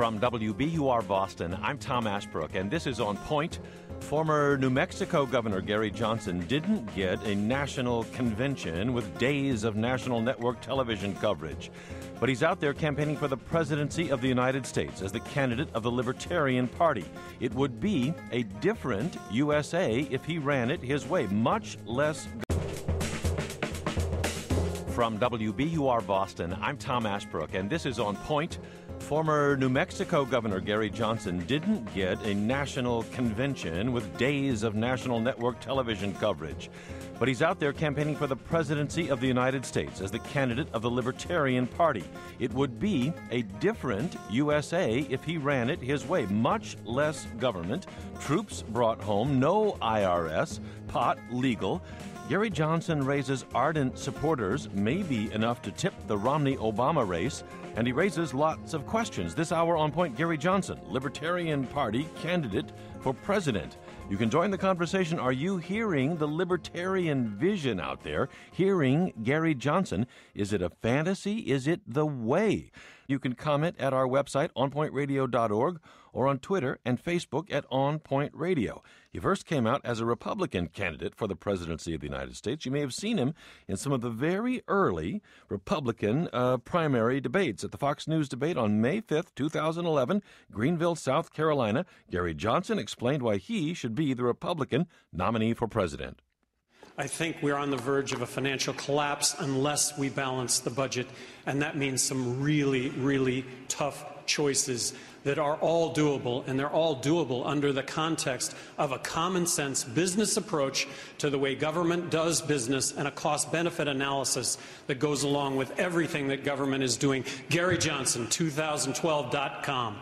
From WBUR Boston, I'm Tom Ashbrook, and this is On Point. Former New Mexico Governor Gary Johnson didn't get a national convention with days of national network television coverage. But he's out there campaigning for the presidency of the United States as the candidate of the Libertarian Party. It would be a different USA if he ran it his way, much less. From WBUR Boston, I'm Tom Ashbrook, and this is On Point. Former New Mexico Governor Gary Johnson didn't get a national convention with days of national network television coverage. But he's out there campaigning for the presidency of the United States as the candidate of the Libertarian Party. It would be a different USA if he ran it his way. Much less government, troops brought home, no IRS, pot legal. Gary Johnson raises ardent supporters, maybe enough to tip the Romney-Obama race, and he raises lots of questions. This hour on Point, Gary Johnson, Libertarian Party candidate for president. You can join the conversation. Are you hearing the libertarian vision out there? Hearing Gary Johnson? Is it a fantasy? Is it the way? You can comment at our website, onpointradio.org, or on Twitter and Facebook at On Point Radio. He first came out as a Republican candidate for the presidency of the United States. You may have seen him in some of the very early Republican primary debates. At the Fox News debate on May 5th, 2011, Greenville, South Carolina, Gary Johnson explained why he should be the Republican nominee for president. I think we're on the verge of a financial collapse unless we balance the budget, and that means some really, really tough choices that are all doable, and they're all doable under the context of a common-sense business approach to the way government does business and a cost-benefit analysis that goes along with everything that government is doing. Gary Johnson, 2012.com.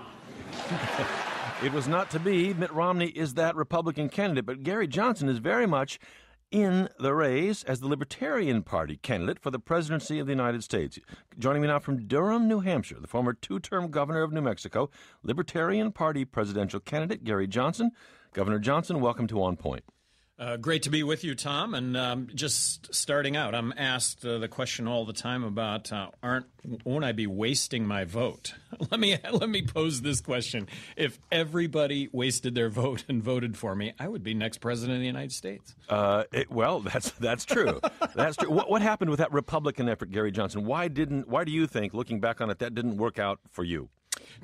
It was not to be. Mitt Romney is that Republican candidate, but Gary Johnson is very much in the race as the Libertarian Party candidate for the presidency of the United States. Joining me now from Durham, New Hampshire, the former two-term governor of New Mexico, Libertarian Party presidential candidate Gary Johnson. Governor Johnson, welcome to On Point. Great to be with you, Tom. And just starting out, I'm asked the question all the time about won't I be wasting my vote? Let me pose this question: if everybody wasted their vote and voted for me, I would be next president of the United States. Well, that's true. That's true. What happened with that Republican effort, Gary Johnson? Why do you think, looking back on it, that didn't work out for you?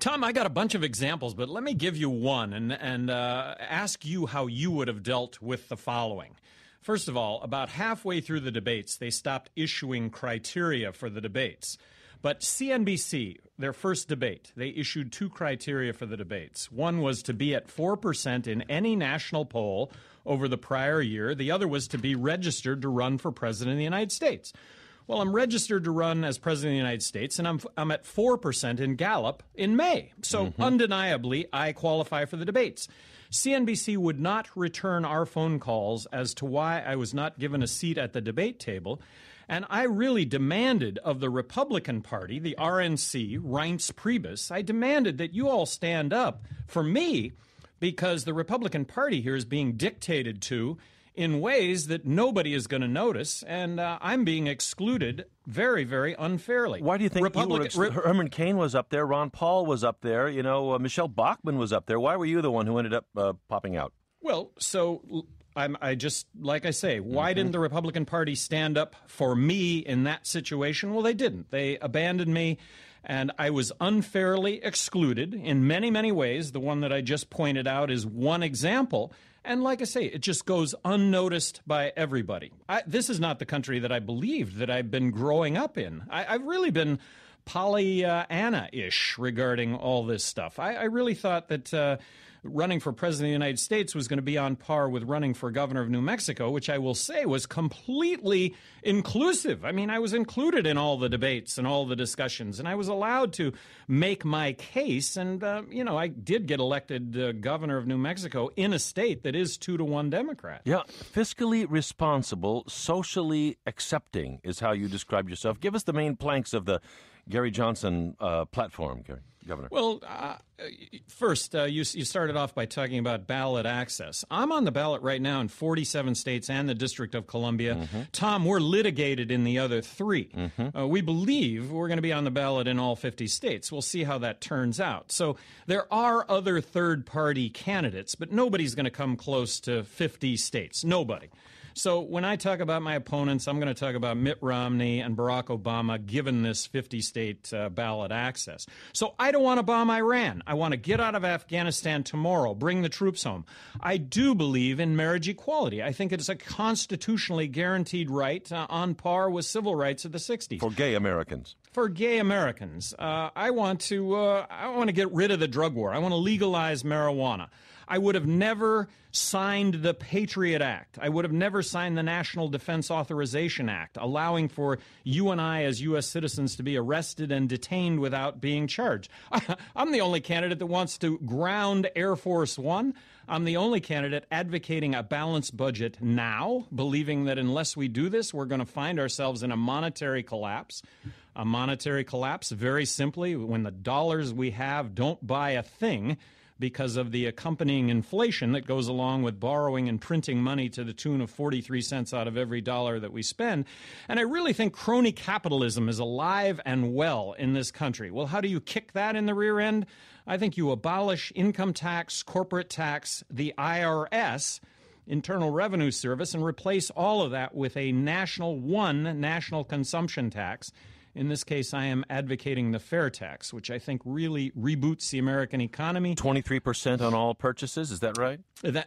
Tom, I got a bunch of examples, but let me give you one and ask you how you would have dealt with the following. First of all, about halfway through the debates, they stopped issuing criteria for the debates. But CNBC, their first debate, they issued two criteria for the debates. One was to be at 4% in any national poll over the prior year. The other was to be registered to run for president of the United States. Well, I'm registered to run as president of the United States, and I'm at 4% in Gallup in May. So undeniably, I qualify for the debates. CNBC would not return our phone calls as to why I was not given a seat at the debate table, and I really demanded of the Republican Party, the RNC, Reince Priebus, I demanded that you all stand up for me because the Republican Party here is being dictated to in ways that nobody is going to notice, and I'm being excluded very, very unfairly. Why do you think Herman Cain was up there, Ron Paul was up there, Michelle Bachmann was up there? Why were you the one who ended up popping out? Well, so I just, like I say, why didn't the Republican Party stand up for me in that situation? Well, they didn't. They abandoned me, and I was unfairly excluded in many, many ways. The one that I just pointed out is one example. And like I say, it just goes unnoticed by everybody. This is not the country that I believed that I've been growing up in. I've really been Pollyanna-ish regarding all this stuff. I really thought that running for president of the United States was going to be on par with running for governor of New Mexico, which I will say was completely inclusive. I mean, I was included in all the debates and all the discussions, and I was allowed to make my case. And, I did get elected governor of New Mexico in a state that is 2-1 Democrat. Yeah, fiscally responsible, socially accepting is how you describe yourself. Give us the main planks of the Gary Johnson platform, Gary. Governor? Well, first, you started off by talking about ballot access. I'm on the ballot right now in 47 states and the District of Columbia. Mm-hmm. Tom, we're litigated in the other 3. Mm-hmm. We believe we're going to be on the ballot in all 50 states. We'll see how that turns out. So there are other third-party candidates, but nobody's going to come close to 50 states. Nobody. So when I talk about my opponents, I'm going to talk about Mitt Romney and Barack Obama given this 50-state ballot access. So I don't want to bomb Iran. I want to get out of Afghanistan tomorrow, bring the troops home. I do believe in marriage equality. I think it is a constitutionally guaranteed right on par with civil rights of the 60s. For gay Americans. For gay Americans. I want to get rid of the drug war. I want to legalize marijuana. I would have never signed the Patriot Act. I would have never signed the National Defense Authorization Act, allowing for you and I as U.S. citizens to be arrested and detained without being charged. I'm the only candidate that wants to ground Air Force One. I'm the only candidate advocating a balanced budget now, believing that unless we do this, we're going to find ourselves in a monetary collapse. A monetary collapse, very simply, when the dollars we have don't buy a thing, because of the accompanying inflation that goes along with borrowing and printing money to the tune of 43 cents out of every dollar that we spend. And I really think crony capitalism is alive and well in this country. Well, how do you kick that in the rear end? I think you abolish income tax, corporate tax, the IRS, Internal Revenue Service, and replace all of that with a national consumption tax. In this case, I am advocating the fair tax, which I think really reboots the American economy. 23% on all purchases, is that right?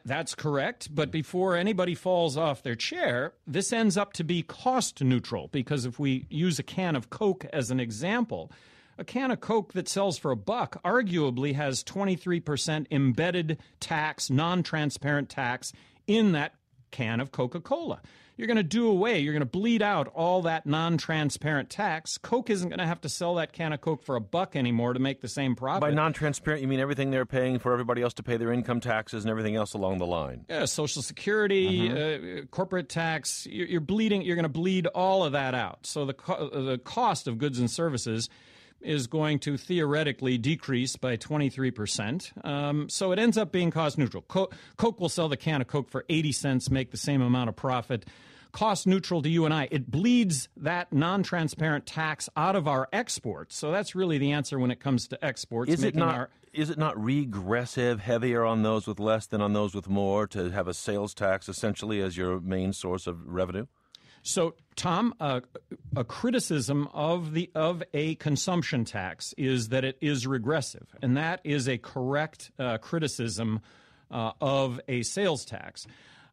That's correct. But before anybody falls off their chair, this ends up to be cost neutral, because if we use a can of Coke as an example, a can of Coke that sells for $1 arguably has 23% embedded tax, non-transparent tax in that can of Coca-Cola. You're going to bleed out all that non-transparent tax. Coke isn't going to have to sell that can of Coke for $1 anymore to make the same profit. By non-transparent, you mean everything they're paying for everybody else to pay their income taxes and everything else along the line? Yeah, Social Security, corporate tax. You're going to bleed all of that out. So the cost of goods and services is going to theoretically decrease by 23%. So it ends up being cost neutral. Coke will sell the can of Coke for 80 cents, make the same amount of profit. Cost neutral to you and I. It bleeds that non-transparent tax out of our exports. So that's really the answer when it comes to exports. Is it not regressive, heavier on those with less than on those with more, to have a sales tax essentially as your main source of revenue? So, Tom, a criticism of a consumption tax is that it is regressive, and that is a correct criticism of a sales tax.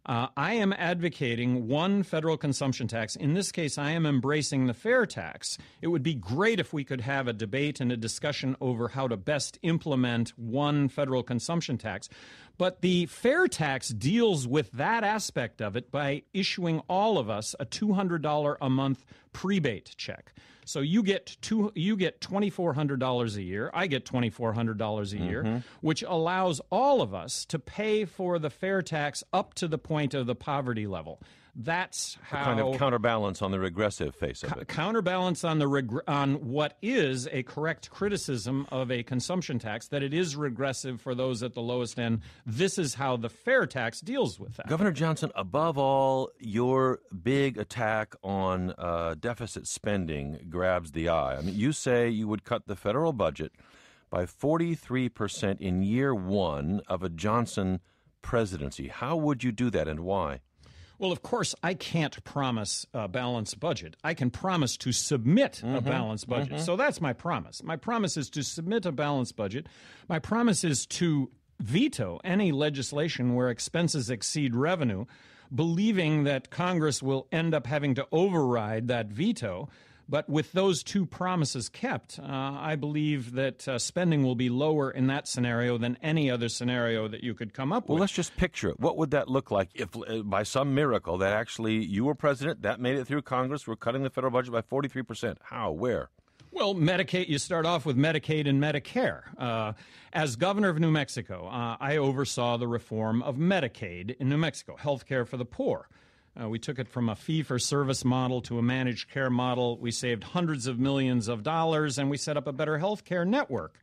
I am advocating one federal consumption tax. In this case, I am embracing the fair tax. It would be great if we could have a debate and a discussion over how to best implement one federal consumption tax. But the fair tax deals with that aspect of it by issuing all of us a $200 a month prebate check. So you get $2,400 a year. I get $2,400 a year, which allows all of us to pay for the fair tax up to the point of the poverty level. That's how a kind of counterbalance on the regressive face of it. Counterbalance on on what is a correct criticism of a consumption tax, that it is regressive for those at the lowest end. This is how the fair tax deals with that. Governor Johnson, above all, your big attack on deficit spending grabs the eye. I mean, you say you would cut the federal budget by 43% in year one of a Johnson presidency. How would you do that, and why? Well, of course, I can't promise a balanced budget. I can promise to submit a balanced budget. So that's my promise. My promise is to submit a balanced budget. My promise is to veto any legislation where expenses exceed revenue, believing that Congress will end up having to override that veto. But with those two promises kept, I believe that spending will be lower in that scenario than any other scenario that you could come up with. Well, let's just picture it. What would that look like if, by some miracle, that actually you were president, that made it through Congress, we're cutting the federal budget by 43%? How? Where? Well, Medicaid, you start off with Medicaid and Medicare. As governor of New Mexico, I oversaw the reform of Medicaid in New Mexico, health care for the poor. We took it from a fee-for-service model to a managed care model. We saved hundreds of millions of dollars, and we set up a better health care network.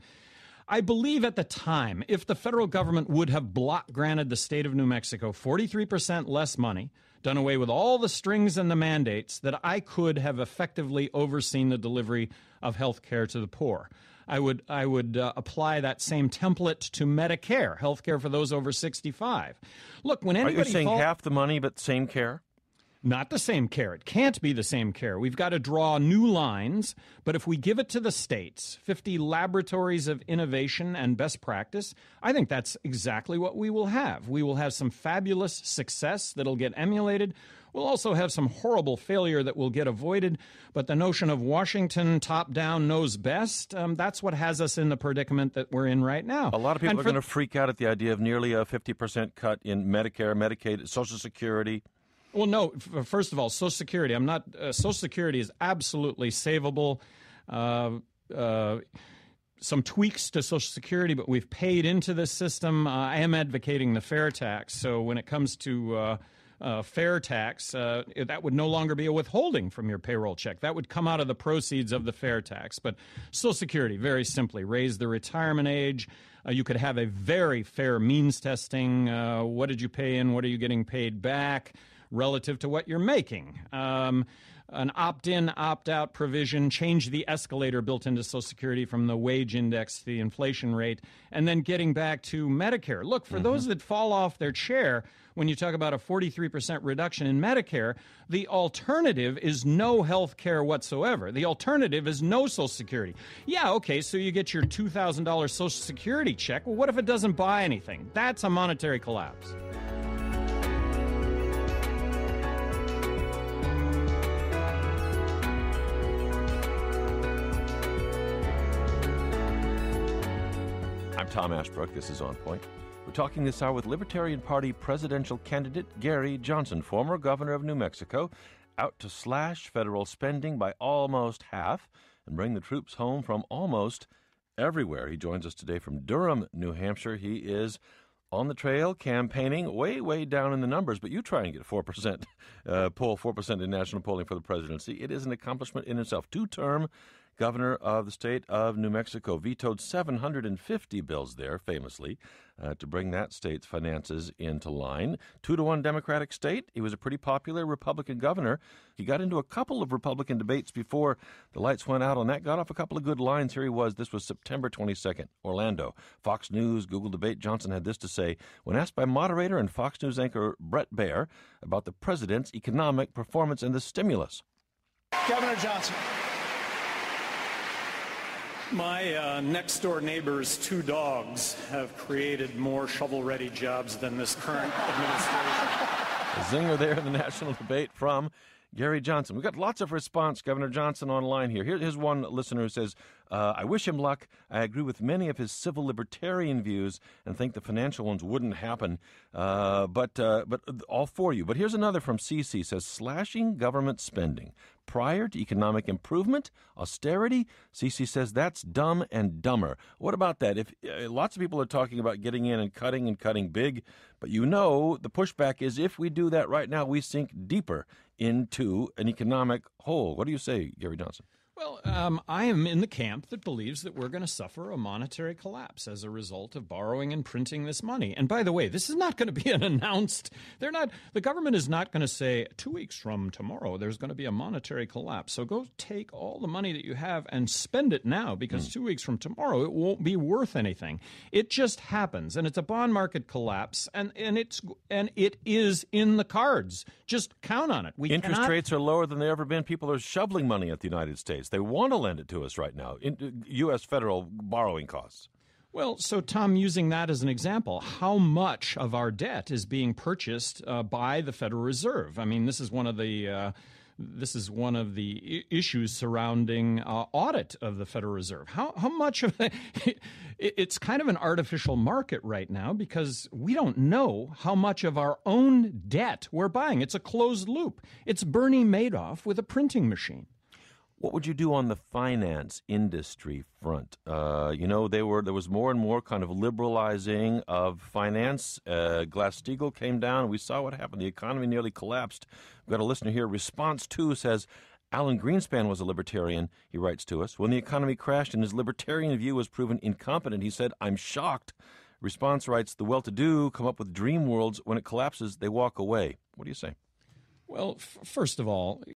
I believe at the time, if the federal government would have block granted the state of New Mexico 43% less money, done away with all the strings and the mandates, that I could have effectively overseen the delivery of health care to the poor. I would apply that same template to Medicare, health care for those over 65. Look, when anybody... Are you saying half the money but same care? Not the same care. It can't be the same care. We've got to draw new lines, but if we give it to the states, 50 laboratories of innovation and best practice, I think that's exactly what we will have. We will have some fabulous success that'll get emulated. We'll also have some horrible failure that will get avoided, but the notion of Washington top-down knows best, that's what has us in the predicament that we're in right now. A lot of people are going to freak out at the idea of nearly a 50% cut in Medicare, Medicaid, Social Security. Well, no. First of all, Social Security. Social Security is absolutely savable. Some tweaks to Social Security, but we've paid into this system. I am advocating the fair tax. So when it comes to fair tax, that would no longer be a withholding from your payroll check. That would come out of the proceeds of the fair tax. But Social Security, very simply, raise the retirement age. You could have a very fair means testing. What did you pay in? What are you getting paid back relative to what you're making? An opt-in, opt-out provision, change the escalator built into Social Security from the wage index to the inflation rate, and then getting back to Medicare. Look, for those that fall off their chair, when you talk about a 43% reduction in Medicare, the alternative is no health care whatsoever. The alternative is no Social Security. Yeah, okay, so you get your $2,000 Social Security check. Well, what if it doesn't buy anything? That's a monetary collapse. I'm Tom Ashbrook. This is On Point. We're talking this hour with Libertarian Party presidential candidate Gary Johnson, former governor of New Mexico, out to slash federal spending by almost half and bring the troops home from almost everywhere. He joins us today from Durham, New Hampshire. He is on the trail campaigning way, way down in the numbers, but you try and get 4% poll, 4% in national polling for the presidency. It is an accomplishment in itself. Two-term governor of the state of New Mexico, vetoed 750 bills there, famously, to bring that state's finances into line. 2-1 Democratic state. He was a pretty popular Republican governor. He got into a couple of Republican debates before the lights went out on that, got off a couple of good lines. Here he was. This was September 22nd, Orlando. Fox News, Google debate. Johnson had this to say when asked by moderator and Fox News anchor Brett Baier about the president's economic performance and the stimulus. Governor Johnson. My next-door neighbor's 2 dogs have created more shovel-ready jobs than this current administration. A zinger there in the national debate from Gary Johnson. We've got lots of response, Governor Johnson, online here. Here's one listener who says, I wish him luck. I agree with many of his civil libertarian views and think the financial ones wouldn't happen, but all for you. But here's another from CC, says, slashing government spending prior to economic improvement, austerity. CC says that's dumb and dumber. What about that? If lots of people are talking about getting in and cutting big, but the pushback is if we do that right now, we sink deeper into an economic hole. What do you say, Gary Johnson? Well, I am in the camp that believes that we're going to suffer a monetary collapse as a result of borrowing and printing this money. And by the way, this is not going to be an announced. The government is not going to say 2 weeks from tomorrow there's going to be a monetary collapse. So go take all the money that you have and spend it now, because 2 weeks from tomorrow it won't be worth anything. It just happens, and it's a bond market collapse, and it is in the cards. Just count on it. Interest rates are lower than they've ever been. People are shoveling money at the United States. They want to lend it to us right now, in U.S. federal borrowing costs. Well, so, Tom, using that as an example, how much of our debt is being purchased by the Federal Reserve? I mean, this is one of the issues surrounding audit of the Federal Reserve. How much of it? It's kind of an artificial market right now because we don't know how much of our own debt we're buying. It's a closed loop. It's Bernie Madoff with a printing machine. What would you do on the finance industry front? There was more and more kind of liberalizing of finance. Glass-Steagall came down. We saw what happened. The economy nearly collapsed. We've got a listener here. Response 2 says, Alan Greenspan was a libertarian, he writes to us. When the economy crashed and his libertarian view was proven incompetent, he said, "I'm shocked." Response writes, "The well-to-do come up with dream worlds. When it collapses, they walk away." What do you say? Well, first of all,